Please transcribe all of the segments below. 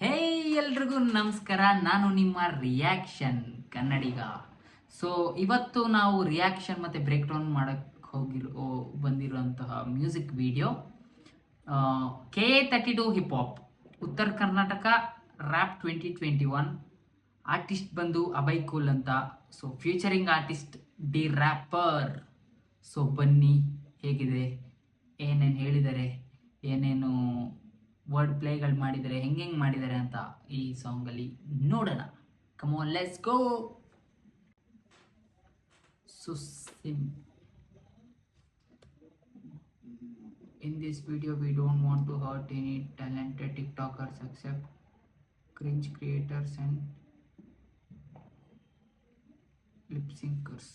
ಹೇ ಎಲ್ರಿಗೂ ನಮಸ್ಕಾರ. ನಾನು ನಿಮ್ಮ ರಿಯಾಕ್ಷನ್ ಕನ್ನಡಿಗ. ಸೊ ಇವತ್ತು ನಾವು ರಿಯಾಕ್ಷನ್ ಮತ್ತು ಬ್ರೇಕ್ ಡೌನ್ ಮಾಡೋಕ್ಕೆ ಬಂದಿರುವಂತಹ music video KA32 hip hop ಉತ್ತರ ಕರ್ನಾಟಕ ರ್ಯಾಪ್ 2021. ಆರ್ಟಿಸ್ಟ್ ಬಂದು ಅಭಯ್ ಕೂಲ್ ಅಂತ. So featuring artist the rapper. So ಬನ್ನಿ, ಹೇಗಿದೆ, ಏನೇನು ಹೇಳಿದ್ದಾರೆ, ಏನೇನು ವರ್ಡ್ ಪ್ಲೇಗಳು ಮಾಡಿದ್ದಾರೆ, ಹೆಂಗೆ ಮಾಡಿದ್ದಾರೆ ಅಂತ ಈ ಸಾಂಗಲ್ಲಿ ನೋಡೋಣ. Come on, let's go. In this video we don't want to hurt any talented TikTokers except cringe creators and lip syncers.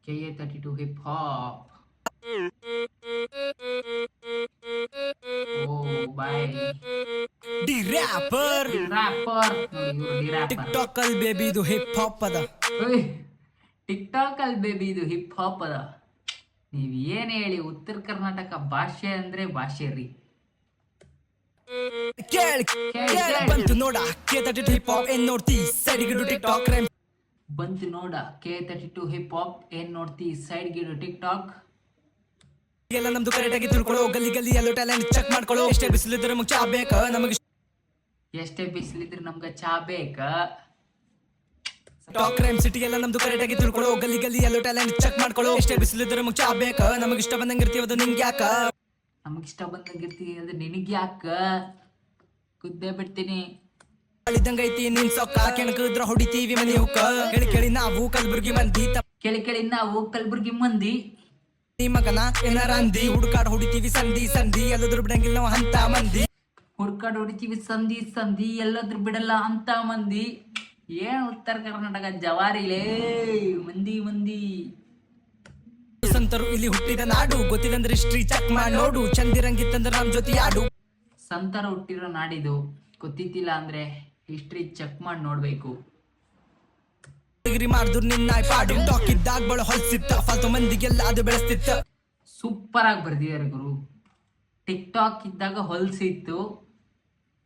KA32 hip hop. Oh bye. D wrapper TikTok ಅಲ್ಲಿ ಬೇಬಿ ಇದು hip hop ಅದ. TikTok ಅಲ್ಲಿ baby ಇದು hip hop ಅದ. ನೀವ್ ಏನ್ ಹೇಳಿ, ಉತ್ತರ ಕರ್ನಾಟಕ ಭಾಷೆ ಅಂದ್ರೆ ಭಾಷೆ ರೀ. ಬಂತು ನೋಡ KA32 ಹಿಪ್ ಹಾಪ್ ಏನ್ ನೋಡ್ತಿ ಸೈಡ್ಗಿಡು ಟಿಕ್ಟಾಕ್ ರೈಮ್. ಬಂತು ನೋಡ KA32 ಹಿಪ್ ಹಾಪ್ ಏನ್ ನೋಡ್ತಿ ಸೈಡ್ಗಿಡು ಟಿಕ್ಟಾಕ್. ಎಲ್ಲ ನಮ್ದು ಕರೆಕ್ಟ್ ಆಗಿ ತಿಳ್ಕೊಳ್ಳೋ, ಗಲ್ಲಿ ಗಲ್ಲಿ ಎಲ್ಲೋ ಟ್ಯಾಲೆಂಟ್ ಚೆಕ್ ಮಾಡ್ಕೊಳ್ಳೋ. ಎಷ್ಟೇ ಬಿಸಿಲಿದ್ರೆ ನಮಗೆ ಚಾ ಬೇಕ, ನಮಗೆ ಎಷ್ಟೇ ಬಿಸಿಲಿದ್ರೆ ನಮ್ಗೆ ಚಾ ಬೇಕ. ಟಾಕ್ ರೈಮ್ ಸಿಟಿ ಎಲ್ಲ ನಮ್ದು ಕರೆಕ್ಟ್ ಆಗಿ ತಿಳ್ಕೊಳ್ಳೋ, ಗಲ್ಲಿ ಗಲ್ಲಿ ಎಲ್ಲೋ ಟ್ಯಾಲೆಂಟ್ ಚೆಕ್ ಮಾಡ್ಕೊಳ್ಳೋ. ಎಷ್ಟೇ ಬಿಸಿಲಿದ್ರೆ ನಮಗೆ ಚಾ ಬೇಕ, ನಮಗೆ ಇಷ್ಟ ಬಂದಂಗಿರ್ತೀವಿ ಅದು ನಿಂಗೆ ಯಾಕ. ನಮಗಿಷ್ಟ ಬಂದಂಗಿರ್ತೀವಿ ಅದು ನಿನಗೆ ಯಾಕ. ಕುದ್ದೇ ಬಿಡ್ತೀನಿ ಇದ್ದಂಗೈತಿ ನಿನ್ ಸೊಕ್ಕ, ಕೆಣಕಿದ್ರ ಹೊಡಿತೀವಿ ಮನಿ ಹುಕ್ಕ. ಕೇಳಿ ಕೇಳಿ ನಾವು ಕಲಬುರ್ಗಿ ಮಂದಿ, ಕೇಳಿ ಕೇಳಿ ನಾವು ಕಲಬುರ್ಗಿ ಮಂದಿ. ನೀ ಮಗನ ಏನಾರ ಅಂದಿ, ಹುಡುಕಾಡ್ ಹೊಡಿತೀವಿ ಸಂಧಿ ಸಂಧಿ, ಎಲ್ಲದ್ರು ಬಿಡಂಗಿಲ್ಲ ನಾವು ಅಂತ ಮಂದಿ. ಹುಡ್ಕಾಡ್ ಹೊಡಿತೀವಿ ಸಂಧಿ ಸಂಧಿ, ಎಲ್ಲಾದ್ರೂ ಬಿಡಲ್ಲ ಅಂತ ಮಂದಿ. ಏನ್ ಉತ್ತರ ಕರ್ನಾಟಕ ಜವಾರಿಲೇ ಮಂದಿ ಮಂದಿ. ಸಂತರು ಇಲ್ಲಿ ಹುಟ್ಟಿದ ನಾಡು, ಗೊತ್ತಿಲ್ಲಂದ್ರೆ ಹಿಸ್ಟ್ರಿ ಚೆಕ್ ಮಾಡಿ ನೋಡು. ಚಂದಿರಂಗಿತ್ತಂದ್ರೆ ನಮ್ ಜೊತೆ ಆಡು. ಸಂತರ ಹುಟ್ಟಿರೋ ನಾಡಿದು, ಗೊತ್ತಿದ್ದಿಲ್ಲ ಅಂದ್ರೆ ಹಿಸ್ಟ್ರಿ ಚೆಕ್ ಮಾಡಿ ನೋಡ್ಬೇಕು. ಡಿಗ್ರಿ ಮಾಡಿದ್ರು ನಿನ್ನ ಪಾಡು, ಟಾಕ್ ಇದ್ದಾಗ ಬಳ ಹೊಲ್ಸಿತ್ತ, ಫಾಲ್ತು ಮಂದಿಗೆಲ್ಲ ಅದು ಬೆಳೆಸ್ತಿತ್ತ. ಸೂಪರ್ ಆಗಿ ಬರ್ದಿದ್ದಾರೆ ಗುರು. ಟಿಕ್ ಟಾಕ್ ಇದ್ದಾಗ ಹೊಲ್ಸಿತ್ತು,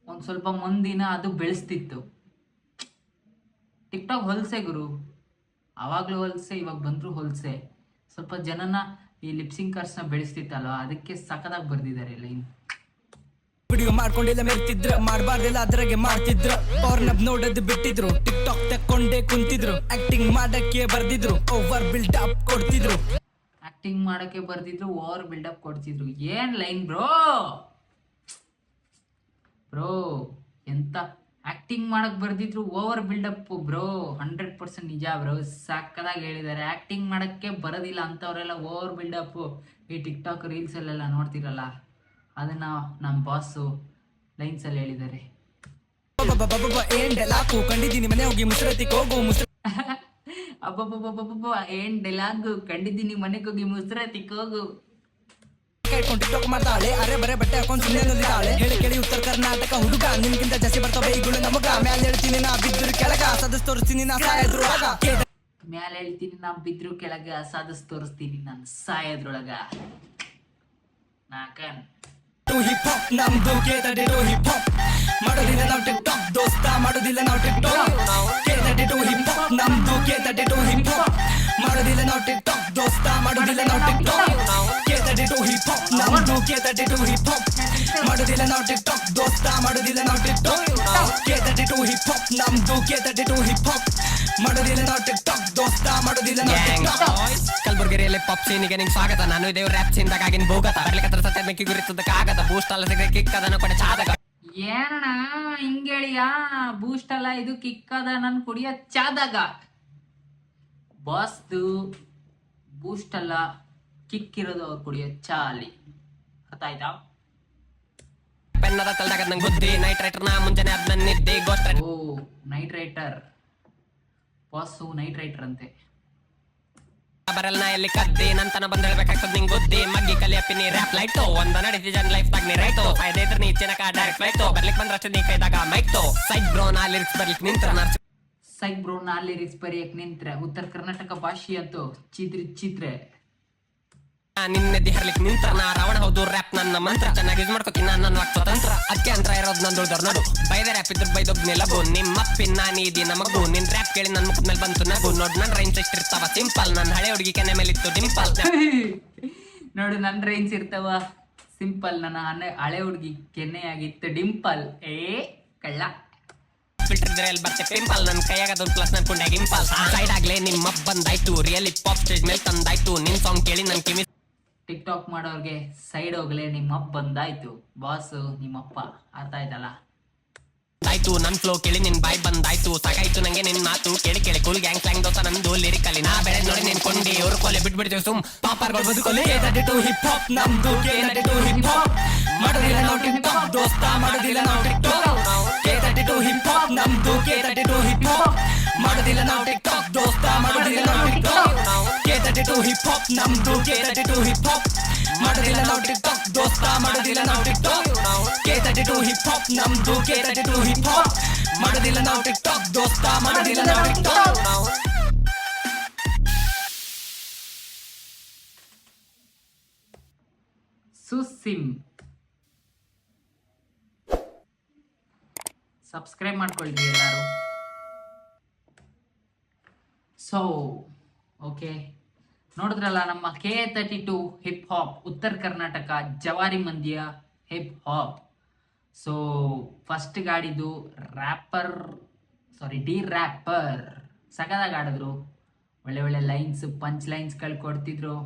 ಒಂದ್ ಸ್ವಲ್ಪ ಮಂದಿನ ಅದು ಬೆಳೆಸ್ತಿತ್ತು. ಟಿಕ್ ಟಾಕ್ ಹೊಲ್ಸೆ ಗುರು, ಅವಾಗ್ಲೂ ಹೊಲ್ಸೆ, ಇವಾಗ ಬಂದ್ರು ಹೊಲ್ಸೆ. ಸ್ವಲ್ಪ ಜನನ ಈ ಲಿಪ್ಸಿಂಕರ್ಸ್ನ ಬೆಳೆಸ್ತಿತ್ತಲ್ವ, ಅದಕ್ಕೆ ಸಖತ್ತಾಗಿ ಬರ್ದಿದ್ದಾರೆ ಲೈನ್. ವಿಡಿಯೋ ಮಾಡ್ಕೊಂಡಿಲ್ಲ ಮೆರ್ತಿದ್ರ, ಮಾಡಬಾರ್ದೆಲ್ಲ ಅದ್ರಾಗೆ ಮಾಡ್ತಿದ್ರ. ಪವರ್ನಬ್ ನೋಡೋದು ಬಿಟ್ಟಿದ್ರು, ಟಿಕ್ ಟಾಕ್ ತಕ್ಕೊಂಡೇ ಕುಂತಿದ್ರು. ಆಕ್ಟಿಂಗ್ ಮಾಡಕ್ಕೆ ಬರ್ದಿದ್ರು, ಓವರ್ ಬಿಲ್ಡ್ ಅಪ್ ಕೊಡ್ತಿದ್ರು. ಆಕ್ಟಿಂಗ್ ಮಾಡಕ್ಕೆ ಬರ್ದಿದ್ರು, ಓವರ್ ಬಿಲ್ಡಪ್ ಕೊಡ್ತಿದ್ರು. ಏನ್ ಲೈನ್ ಬ್ರೋ. ಬ್ರೋ ಎಂತ ಆಕ್ಟಿಂಗ್ ಮಾಡಕ್ ಬರ್ದಿದ್ರು, ಓವರ್ ಬಿಲ್ಡಪ್ ಬ್ರೋ. 100% ನಿಜ ಬ್ರೋ, ಸಕ್ಕದಾಗಿ ಹೇಳಿದ್ದಾರೆ. ಆಕ್ಟಿಂಗ್ ಮಾಡಕ್ಕೆ ಬರೋದಿಲ್ಲ ಅಂತವ್ರೆಲ್ಲ ಓವರ್ ಬಿಲ್ಡಪ್ ಈ ಟಿಕ್ ಟಾಕ್ ರೀಲ್ಸ್ ಅಲ್ಲೆಲ್ಲ ನೋಡ್ತಿರಲ್ಲ, ಅದನ್ನ ನಮ್ಮ ಬಾಸು ಲೈನ್ಸ್ ಅಲ್ಲಿ ಹೇಳಿದ್ದಾರೆ. ಕಂಡಿದ್ದೀನಿ ಮನೆ ಹೋಗಿ ಮುಸ್ರತಿಗೆ ಹೋಗು ಅಬ್ಬಬ್ಬಬ್ಬಬ್ಬ, ಏನ್ ಡೈಲಾಗ್. ಕಂಡಿದ್ದೀನಿ ಮನೆಗೆ ಹೋಗಿ ಮುಸ್ರತಿಗೆ ಹೋಗು. ಟಿಕ್ಟಾಕ್ ಮಾಡ್ತಾಳೆ, ಅರೆ ಬರೆ ಬಟ್ಟೆ ಹಾಕೊಂಡು ಸುಮ್ಮನೆ ನುಲಿತಾಳೆ. ಹೇಳಿ ಕೇಳಿ ಉತ್ತರ ಕರ್ನಾಟಕ ಹುಡುಗ, ನಿಮ್ಗಿಂತ ಜಾಸ್ತಿ ಬರ್ತಾವೆ ಈಗಳು ನಮಗ. ಮ್ಯಾಲ ಹೇಳ್ತೀನಿ ನಾ ಬಿದ್ರು ಕೆಳಗ, ಸದಸ್ ತೋರಿಸ್ತೀನಿ ನಾ ಸಾಯದ್ರೊಳಗ. ಮ್ಯಾಲ ಹೇಳ್ತೀನಿ ನಾ ಬಿದ್ರು ಕೆಳಗ, ಸದಸ್ ತೋರಿಸ್ತೀನಿ ನಾನು ಸಾಯದ್ರೊಳಗ. ನಾಕನ್ ಹಿಪ್ ಹಾಪ್ ನಮ್ದು KA32 ಹಿಪ್ ಹಾಪ್. ಮಾಡೋದಿಲ್ಲ ನಾವು ಟಿಕ್ ಟಾಕ್ ದೋಸ್ತ, ಮಾಡೋದಿಲ್ಲ ನಾವು tick talk. KA32 hip hop ನಮ್ದು KA32 ಹಿಪ್ ಹಾಪ್. ಮಾಡೋದಿಲ್ಲ ನಾವು ಟಿಕ್ ಟಾಕ್ ದೋಸ್ತ, ಮಾಡೋದಿಲ್ಲ ನಾವು tick talk. KA32 hip hop ನಮ್ದು KA32 ಹಿಪ್ ಹಾಪ್. ಮಾಡೋದಿಲ್ಲ ನಾವು ಟಿಕ್ ಟಾಕ್ ದೋಸ್ತ, ಮಾಡೋದಿಲ್ಲ ನಾವು tick talk. KA32 hip hop ನಮ್ದು KA32 ಹಿಪ್ ಹಾಪ್. ಮಾಡೋದಿಲ್ಲ ನಾವು ಟಿಕ್ ಟಾಕ್ ದೋಸ್ತ, ಮಾಡೋದಿಲ್ಲ ನಾವು ಟಿಕ್ ಟಾಕ್. ಕಲಬುರ್ಗಿಯಲ್ಲಿ ಪಾಪ್ ಸೀನಿಗೆ ನಿಂಗೆ ಸ್ವಾಗತ. ನಾನು ಇದೇವ್ ರ್ಯಾಪ್ ಸೀನ್ದಾಗಿನ ಭೂಗತ. ಬರ್ಲಿಕ್ಕತ್ರ ಸತ್ಯ ಮೆಕ್ಕಿ ಗುರಿತದಕ್ಕಾಗದ, ಬೂಸ್ಟ್ ಅಲ್ಲ ಸಿಗ ಕಿಕ್ಕದನ ಕೊಡ ಚಾದಕ. ಏನಣ್ಣ ಹಿಂಗೇಳಿಯಾ? ಬೂಸ್ಟ್ ಅಲ್ಲ ಇದು, ಕಿಕ್ಕದ ನನ್ ಕುಡಿಯ ಚಾದಾಗ. ಬಾಸ್ದು ಬೂಸ್ಟ್ ಅಲ್ಲ, ಕಿಕ್ ಇರೋದು ಅವ್ರು ಕುಡಿಯೋ ಚಾ ಅಲ್ಲಿ. ಅರ್ಥ ಆಯ್ತಾ? ಪೆನ್ನದ ತಲ್ದಾಗ ನಂಗೆ ಬುದ್ಧಿ, ನೈಟ್ ರೈಟರ್ ನಾ ಮುಂಜಾನೆ ಅದ್ ನನ್ನ ನಿದ್ದೆ. Ghost of night writer, boss night writer ಅಂತೆ. ಬರಲ್ಲ ಎಲ್ಲಿ ಕದ್ದಿ ನಂತನ ಬಂದಿರ್ಬೇಕಾಗ್ತದ ನಿಂಗೆ ಬುದ್ಧಿ. ಮಗ್ಗಿ ಕಲಿಯಪ್ಪಿ ರ್ಯಾಪ್ ಲೈಟು, ಒಂದ ನಡೀತಿ ಜನ್ ಲೈಫ್ ದಾಗ ನೀ ರೈಟು. ಫೈದೈತ್ರ ನೀ ಚಿನಕ ಡೈರೆಕ್ಟ್ ಫ್ಲೈಟು, ಬರ್ಲಿಕ್ ಬಂದ್ರಷ್ಟು ನೀ ಕೈದಾಗ ಮೈಕ್ಟು. ಸೈಡ್ ಬ್ರೋ ನಾ ಲಿರಿಕ್ಸ್ ಬರ್ಲಿಕ್ ನಿಂತ್ರ ಸೈಕ್ ಬ್ರೋ ನಾ ಲಿರಿಕ್ಸ್ ಬರೆಯಕ್ ನಿಂತ್ರೆ. ಉತ್ತರ ಕರ್ನಾಟಕ ಭಾಷೆ ಅಂತೂ ಚಿತ್ರೆ ನಿನ್ನೆದ್ದಿ ಹರ್ಲಿಕ್ ನಿಂತ್ರ ನಾ ರಾವಣ ಹೌದು ರ್ಯಾಪ್ ನನ್ನ ಮಂತ್ರ ಚೆನ್ನಾಗಿ ಯೂಸ್ ಮಾಡ್ಕೋತೀನಿ ನನ್ನ ವಾಕ್ ಸ್ವತಂತ್ರ ಅದಕ್ಕೆ ಅಂತ ಇರೋದು ನಂದುಳ್ದವ್ರು ನಡು ಬೈದ ರ್ಯಾಪ್ ಇದ್ರು ಬೈದೊಬ್ನಿ ಲಗು ನಿಮ್ಮಪ್ಪಿನ ನಾನೀದಿ ನಮಗು ನಿನ್ ರ್ಯಾಪ್ ಕೇಳಿ ನನ್ ಮುಖದ ಮೇಲೆ ಬಂತು ನಗು ನೋಡ್ ನನ್ ರೈನ್ಸ್ ಎಷ್ಟಿರ್ತಾವ ಸಿಂಪಲ್ ನನ್ನ ಹಳೆ ಹುಡುಗಿ ಕೆನೆ ಮೇಲೆ ಇತ್ತು ಡಿಂಪಲ್ ನೋಡು ನನ್ನ ರೇಂಜ್ ಇರ್ತಾವ ಸಿಂಪಲ್, ನನ್ನ ಹಳೆ ಹುಡುಗಿ ಕೆನ್ನೆಯಾಗಿತ್ತು ಡಿಂಪಲ್. ಕಳ್ಳ ಫಿಲ್ಟರ್ ಇದ್ರೆ ಎಲ್ಲಿ ಬರ್ತೆ ಪಿಂಪಲ್ ನನ್ನ ಕೈಯಾಗ ಅದೊಂದು ಪ್ಲಸ್ ನನ್ ಕುಂಡ್ಯಾಗ ಇಂಪಲ್ ಸೈಡ್ ಆಗ್ಲೇ ನಿಮ್ಮ ಬಂದಾಯ್ತು ರಿಯಲಿ ಪಾಪ್ ಸ್ಟೇಜ್ ಮೇಲೆ ತಂದಾಯ್ತು ನಿನ್ ಸಾಂಗ್ ಕೇಳಿ ನನ್ ಕಿವಿ ಟಿಕ್ ಟಾಕ್ ಮಾಡೋರ್ಗೆ ಸೈಡ್ ಹೋಗ್ಲೆ ನಿಮ್ಮಪ್ಪ ಬಂದಾಯ್ತು ಬಾಸ್, ನಿಮ್ಮಪ್ಪ ಅರ್ಥ ಆಯ್ತಲ್ಲ. ಆಯ್ತು ನನ್ ಫ್ಲೋ ಕೇಳಿ ನಿನ್ ಬಾಯ್ ಬಂದಾಯ್ತು ಸಾಕಾಯ್ತು ನಂಗೆ ನಿನ್ ಮಾತು ಕೇಳಿ ಕೇಳಿ ಕೂಲ್ ಗ್ಯಾಂಗ್ ಸ್ಲ್ಯಾಂಗ್ ದೋಸ್ತ ನಂದು ಲಿರಿಕಲ್ಲಿ ನಾ ಬೆಳೆ ನೋಡಿ ನಿನ್ ಕೊಂಡಿ ಅವ್ರು ಕೊಲೆ ಬಿಟ್ಬಿಡ್ತೀವಿ ಸುಮ್ ಪಾಪರ್ಗಳು ಬದುಕೊಲಿ ಹಿಪ್ ಹಾಪ್ ನಮ್ದು ಹಿಪ್ ಹಾಪ್ ಮಾಡೋದಿಲ್ಲ ನಾವು ಟಿಕ್ ಟಾಕ್ ದೋಸ್ತ ಮಾಡೋದಿಲ್ಲ ನಾವು ಟಿಕ್ ಟಾಕ್ ಹಿಪ್ ಹಾಪ್ ನಮ್ದು ಹಿಪ್ ಹಾಪ್ ಮಾಡೋದಿಲ್ಲ ನಾವು ಟಿಕ್ ಟಾಕ್ ದೋಸ್ತ ಮಾಡೋದಿಲ್ಲ ನಾವು ಟಿಕ್ ಟಾಕ್ ಹಿಪ್ ಹಾಪ್ ನಮ್ದು ಹಿಪ್ ಹಾಪ್ ಮಾಡೋದಿಲ್ಲ ನಾವು ಟಿಕ್ ಟಾಕ್ ದೋಸ್ತ ಮಾಡೋದಿಲ್ಲ ನಾವು ಟಿಕ್ ಟಾಕ್ ಹಿಪ್ ಹಾಪ್ ನಮ್ದು ಹಿಪ್ ಹಾಪ್ ಮಾಡೋದಿಲ್ಲ ನಾವು ಟಿಕ್ ಟಾಕ್ ದೋಸ್ತ ಮಾಡೋದಿಲ್ಲ ನಾವು ಟಿಕ್ ಟಾಕ್ ಸುಸಿಮ್ ಸಬ್ಸ್ಕ್ರೈಬ್ ಮಾಡ್ಕೊಳ್ರಿ ಎಲ್ಲರೂ. ಸೊ ಓಕೆ, ನೋಡಿದ್ರಲ್ಲ ನಮ್ಮ K32 ಹಿಪ್ ಹಾಪ್ ಉತ್ತರ ಕರ್ನಾಟಕ ಜವಾರಿ ಮಂದಿಯ ಹಿಪ್ ಹಾಪ್. ಸೊ ಫಸ್ಟ್ ಗಾಡಿದು ಡಿ ರ್ಯಾಪರ್ ಸಗದಾಗ ಆಡಿದ್ರು, ಒಳ್ಳೆ ಒಳ್ಳೆ ಲೈನ್ಸ್ ಪಂಚ್ ಲೈನ್ಸ್ಗಳು ಕೊಡ್ತಿದ್ರು.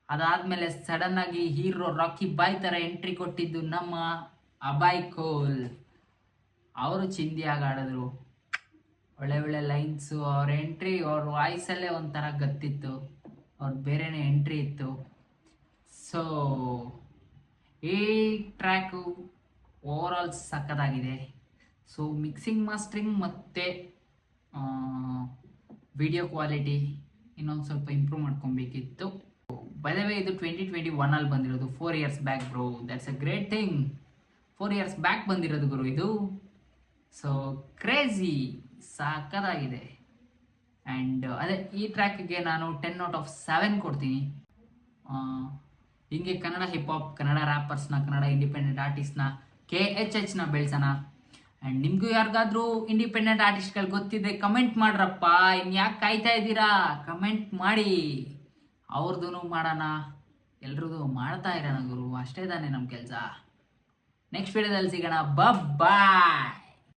ಅದಾದ್ಮೇಲೆ ಸಡನ್ ಆಗಿ ಹೀರೋ ರಾಕಿ ಬಾಯ್ ತರ ಎಂಟ್ರಿ ಕೊಟ್ಟಿದ್ದು ನಮ್ಮ ಅಬಾಯ್ ಕೋಲ್. ಅವರು ಚಿಂದಿಯಾಗಿ ಆಡಿದ್ರು, ಒಳ್ಳೆ ಒಳ್ಳೆ ಲೈನ್ಸು, ಅವ್ರ ಎಂಟ್ರಿ ಅವ್ರ ವಾಯ್ಸಲ್ಲೇ ಒಂಥರ ಗತ್ತಿತ್ತು, ಅವ್ರ ಬೇರೆನೇ ಎಂಟ್ರಿ ಇತ್ತು. ಸೊ ಈ ಟ್ರ್ಯಾಕು ಓವರ್ ಆಲ್ ಸಕ್ಕದಾಗಿದೆ. ಸೊ ಮಿಕ್ಸಿಂಗ್ ಮಾಸ್ಟ್ರಿಂಗ್ ಮತ್ತು ವಿಡಿಯೋ ಕ್ವಾಲಿಟಿ ಇನ್ನೊಂದು ಸ್ವಲ್ಪ ಇಂಪ್ರೂವ್ ಮಾಡ್ಕೊಬೇಕಿತ್ತು. ಬೈ ದ ವೇ ಇದು 2021 ಬಂದಿರೋದು, 4 years back bro. That's a great thing. 4 years back ಬಂದಿರೋದು ಗುರು ಇದು. So crazy, ಸಾಕದಾಗಿದೆ. ಆ್ಯಂಡ್ ಅದೇ ಈ ಟ್ರ್ಯಾಕ್ಗೆ ನಾನು 10/7 ಕೊಡ್ತೀನಿ. ಹಿಂಗೆ ಕನ್ನಡ ಹಿಪ್ ಹಾಪ್, ಕನ್ನಡ ರ್ಯಾಪರ್ಸ್ನ, ಕನ್ನಡ ಇಂಡಿಪೆಂಡೆಂಟ್ ಆರ್ಟಿಸ್ಟ್ನ, KHHನ ಬೆಳೆಸೋಣ. ಆ್ಯಂಡ್ ನಿಮಗೂ ಯಾರಿಗಾದ್ರೂ ಇಂಡಿಪೆಂಡೆಂಟ್ ಆರ್ಟಿಸ್ಟ್ಗಳು ಗೊತ್ತಿದೆ ಕಮೆಂಟ್ ಮಾಡ್ರಪ್ಪ. ಇನ್ಯಾಕೆ ಕಾಯ್ತಾ ಇದ್ದೀರಾ? ಕಮೆಂಟ್ ಮಾಡಿ, ಅವ್ರದ್ದು ಮಾಡೋಣ, ಎಲ್ರದ್ದು ಮಾಡ್ತಾ ಇರೋಣ ಗುರು. ಅಷ್ಟೇ ತಾನೇ ನಮ್ಮ ಕೆಲಸ. ನೆಕ್ಸ್ಟ್ ವಿಡಿಯೋದಲ್ಲಿ ಸಿಗೋಣ. ಬಾಯ್.